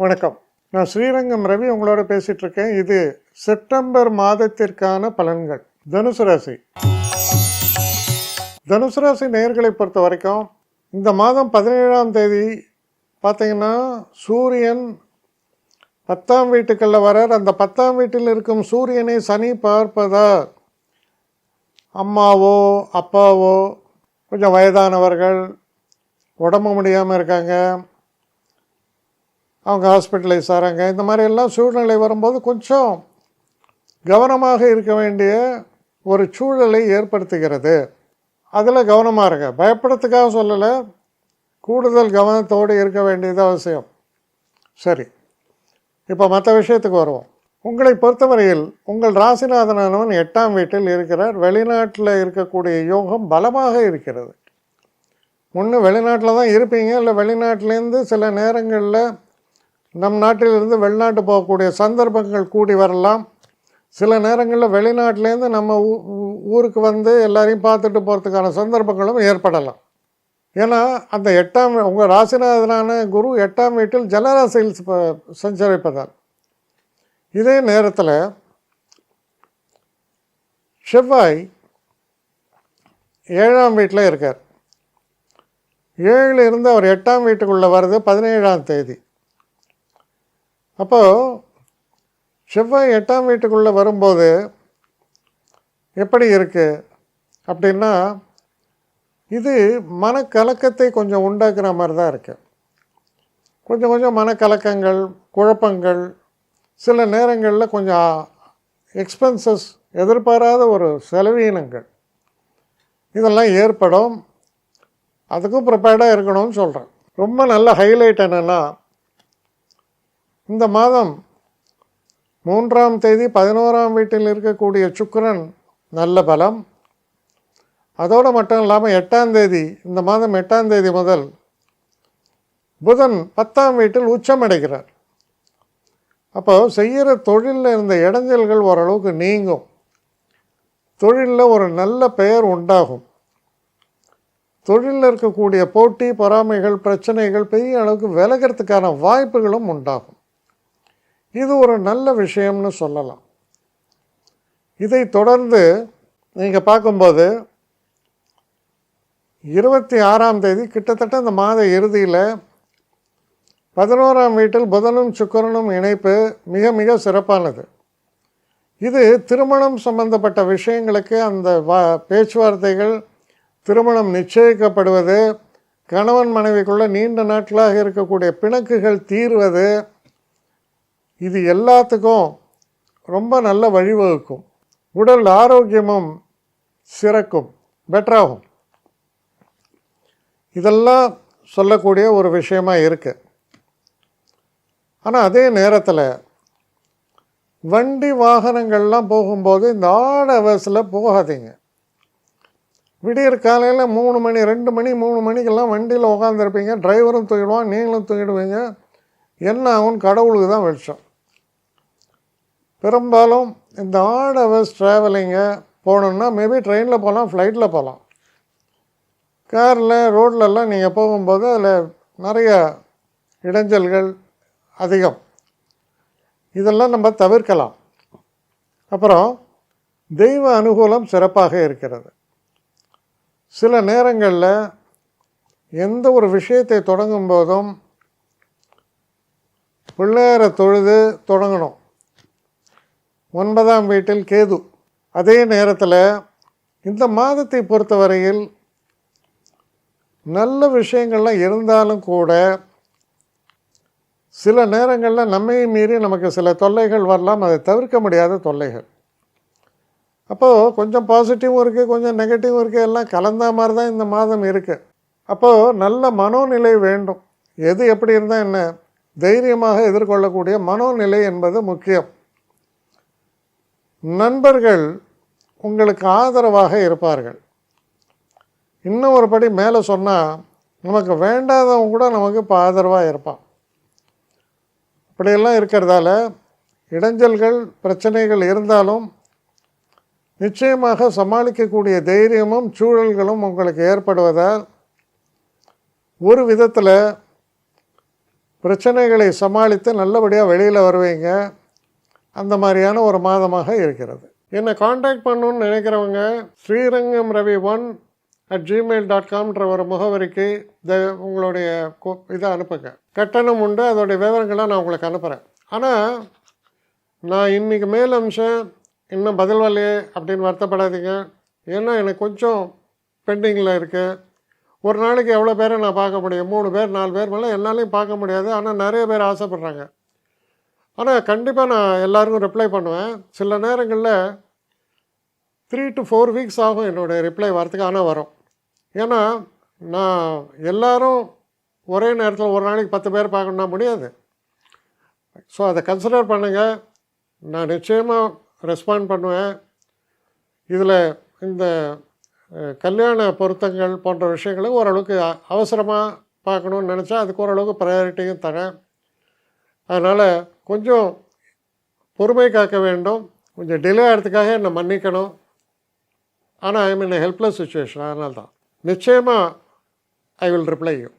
வணக்கம். நான் ஸ்ரீரங்கம் ரவி உங்களோட பேசிட்டு இருக்கேன். இது செப்டம்பர் மாதத்திற்கான பலன்கள். தனுசு ராசி. தனுசு ராசி நேயர்களை பொறுத்த வரைக்கும் இந்த மாதம் 17ஆம் தேதி பார்த்தீங்கன்னா சூரியன் 10ஆம் வீட்டுக்குள்ள வரார். அந்த 10ஆம் வீட்டில் இருக்கும் சூரியனை சனி பார்ப்பதா அம்மாவோ அப்பாவோ கொஞ்சம் வயதானவர்கள் உடம்பு முடியாமல் இருக்காங்க, அவங்க ஹாஸ்பிட்டலைஸ் ஆகிறாங்க, இந்த மாதிரி எல்லாம் சூழ்நிலை வரும்போது கொஞ்சம் கவனமாக இருக்க வேண்டிய ஒரு சூழலை ஏற்படுத்துகிறது. அதில் கவனமாக இருங்க. பயப்படுறதுக்காக சொல்லலை, கூடுதல் கவனத்தோடு இருக்க வேண்டியது அவசியம். சரி, இப்போ மற்ற விஷயத்துக்கு வருவோம். உங்களை பொறுத்தவரையில் உங்கள் ராசிநாதனவன் 8ஆம் வீட்டில் இருக்கிறார். வெளிநாட்டில் இருக்கக்கூடிய யோகம் பலமாக இருக்கிறது. ஒன்று வெளிநாட்டில் தான் இருப்பீங்க, இல்லை வெளிநாட்டிலேருந்து சில நேரங்களில் நம் நாட்டிலிருந்து வெளிநாட்டு போகக்கூடிய சந்தர்ப்பங்கள் கூடி வரலாம். சில நேரங்களில் வெளிநாட்டிலேருந்து நம்ம ஊருக்கு வந்து எல்லாரையும் பார்த்துட்டு போகிறதுக்கான சந்தர்ப்பங்களும் ஏற்படலாம். ஏன்னா அந்த 8ஆம் உங்கள் ராசிநாதனான குரு 8ஆம் வீட்டில் ஜலராசியில் சஞ்சரிப்பதால். இதே நேரத்தில் செவ்வாய் 7ஆம் வீட்டில் இருக்கார். 7 இருந்து அவர் 8ஆம் வீட்டுக்குள்ளே வர்றது 17ஆம் தேதி. அப்போது செவ்வாய் 8ஆம் வீட்டுக்குள்ளே வரும்போது எப்படி இருக்குது அப்படின்னா, இது மனக்கலக்கத்தை கொஞ்சம் உண்டாக்குற மாதிரி தான் இருக்குது. கொஞ்சம் மனக்கலக்கங்கள், குழப்பங்கள், சில நேரங்களில் கொஞ்சம் எக்ஸ்பென்சஸ், எதிர்பாராத ஒரு செலவீனங்கள் இதெல்லாம் ஏற்படும். அதுக்கும் ப்ரிப்பேர்டாக இருக்கணும்னு சொல்கிறேன். ரொம்ப நல்ல ஹைலைட் என்னென்னா, இந்த மாதம் 3ஆம் தேதி 11ஆம் வீட்டில் இருக்கக்கூடிய சுக்கிரன் நல்ல பலம். அதோடு மட்டும் இல்லாமல் 8ஆம் தேதி, இந்த மாதம் 8ஆம் தேதி முதல் புதன் 10ஆம் வீட்டில் உச்சமடைகிறார். அப்போது செய்கிற தொழிலில் இருந்த இடைஞ்சல்கள் ஓரளவுக்கு நீங்கும். தொழிலில் ஒரு நல்ல பெயர் உண்டாகும். தொழிலில் இருக்கக்கூடிய போட்டி பொறாமைகள் பிரச்சனைகள் பெரிய அளவுக்கு விலகிறதுக்கான வாய்ப்புகளும் உண்டாகும். இது ஒரு நல்ல விஷயம்னு சொல்லலாம். இதை தொடர்ந்து நீங்கள் பார்க்கும்போது 26ஆம் தேதி கிட்டத்தட்ட இந்த மாத இறுதியில் 11ஆம் வீட்டில் புதனும் சுக்கிரனும் இணைப்பு மிக மிக சிறப்பானது. இது திருமணம் சம்பந்தப்பட்ட விஷயங்களுக்கு அந்த பேச்சுவார்த்தைகள், திருமணம் நிச்சயிக்கப்படுவது, கணவன் மனைவிக்குள்ள நீண்ட நாட்களாக இருக்கக்கூடிய பிணக்குகள் தீர்வது, இது எல்லாத்துக்கும் ரொம்ப நல்ல வழிவகுக்கும். உடல் ஆரோக்கியமும் சிறக்கும், பெட்டராகும். இதெல்லாம் சொல்லக்கூடிய ஒரு விஷயமாக இருக்குது. ஆனால் அதே நேரத்தில் வண்டி வாகனங்கள்லாம் போகும்போது இந்த ஆட் ஹவர்ஸில் போகாதீங்க. விடியற் காலையில் 3 மணி 2 மணி 3 மணிக்கெல்லாம் வண்டியில் உட்காந்துருப்பீங்க. டிரைவரும் தூக்கிடுவான், நீங்களும் தூக்கிடுவீங்க. என்ன ஆகும்? கடவுளுக்கு தான் வெளிச்சம். பெரும்பாலும் இந்த ஆட் ஹவர்ஸ் ட்ராவலிங்கை போகணுன்னா மேபி ட்ரெயினில் போகலாம், ஃப்ளைட்டில் போகலாம். காரில் ரோட்லெல்லாம் நீங்கள் போகும்போது அதில் நிறைய இடைஞ்சல்கள் அதிகம். இதெல்லாம் நம்ம தவிர்க்கலாம். அப்புறம் தெய்வ அனுகூலம் சிறப்பாக இருக்கிறது. சில நேரங்களில் எந்த ஒரு விஷயத்தை தொடங்கும் போதும் பிள்ளையாரை தொழுது தொடங்கணும். 9ஆம் வீட்டில் கேது. அதே நேரத்தில் இந்த மாதத்தை பொறுத்தவரையில் நல்ல விஷயங்கள்லாம் இருந்தாலும் கூட சில நேரங்களில் நம்மை மீறி நமக்கு சில தொல்லைகள் வரலாம். அதை தவிர்க்க முடியாத தொல்லைகள். அப்போது கொஞ்சம் பாசிட்டிவும் இருக்குது, கொஞ்சம் நெகட்டிவும் இருக்குது, எல்லாம் கலந்த மாதிரி தான் இந்த மாதம் இருக்குது. அப்போது நல்ல மனோநிலை வேண்டும். எது எப்படி இருந்தால் என்ன, தைரியமாக எதிர்கொள்ளக்கூடிய மனோநிலை என்பது முக்கியம். நண்பர்கள் உங்களுக்கு ஆதரவாக இருப்பார்கள். இன்னும் ஒரு படி மேலே சொன்னால், நமக்கு வேண்டாதவங்க கூட நமக்கு இப்போ ஆதரவாக இருப்பான். இப்படியெல்லாம் இருக்கிறதால இடைஞ்சல்கள் பிரச்சனைகள் இருந்தாலும் நிச்சயமாக சமாளிக்கக்கூடிய தைரியமும் சூழல்களும் உங்களுக்கு ஏற்படுவதால் ஒரு விதத்தில் பிரச்சனைகளை சமாளித்து நல்லபடியாக வெளியில் வருவீங்க. அந்த மாதிரியான ஒரு மாதமாக இருக்கிறது. என்னை காண்டாக்ட் பண்ணணுன்னு நினைக்கிறவங்க srirangam.ravi1@gmail.com ஒரு முகவரிக்கு உங்களுடைய இதை அனுப்புங்க. கட்டணம் உண்டு, அதோடைய விவரங்களை நான் உங்களுக்கு அனுப்புகிறேன். ஆனால் நான் இன்றைக்கி மேல் அம்சம் இன்னும் பதில் வரலையே அப்படின்னு வருத்தப்படாதீங்க. ஏன்னா எனக்கு கொஞ்சம் பெண்டிங்கில் இருக்குது. ஒரு நாளைக்கு எவ்வளோ பேரை நான் பார்க்க முடியும்? 3 பேர் 4 பேர் மேலே என்னாலையும் பார்க்க முடியாது. ஆனால் நிறைய பேர் ஆசைப்பட்றாங்க. ஆனால் கண்டிப்பாக நான் எல்லாருக்கும் ரிப்ளை பண்ணுவேன். சில நேரங்களில் 3 to 4 வீக்ஸ் ஆகும் என்னுடைய ரிப்ளை வரத்துக்கு. ஆனால் வரும். ஏன்னா நான் எல்லோரும் ஒரே நேரத்தில் ஒரு நாளைக்கு 10 பேர் பார்க்கணுன்னா முடியாது. ஸோ அதை கன்சிடர் பண்ணுங்கள். நான் நிச்சயமாக ரெஸ்பாண்ட் பண்ணுவேன். இதில் இந்த கல்யாண பொருத்தங்கள் போன்ற விஷயங்களை ஓரளவுக்கு அவசரமாக பார்க்கணுன்னு நினச்சா அதுக்கு ஓரளவுக்கு ப்ரையாரிட்டியும் தரேன். அதனால் கொஞ்சம் பொறுமை காக்க வேண்டும். கொஞ்சம் டிலே ஆகிறதுக்காக என்னை மன்னிக்கணும். ஆனால் ஐ மீன் ஹெல்ப்லெஸ் சுச்சுவேஷன். அதனால தான் நிச்சயமாக ஐ வில் ரிப்ளை யூ.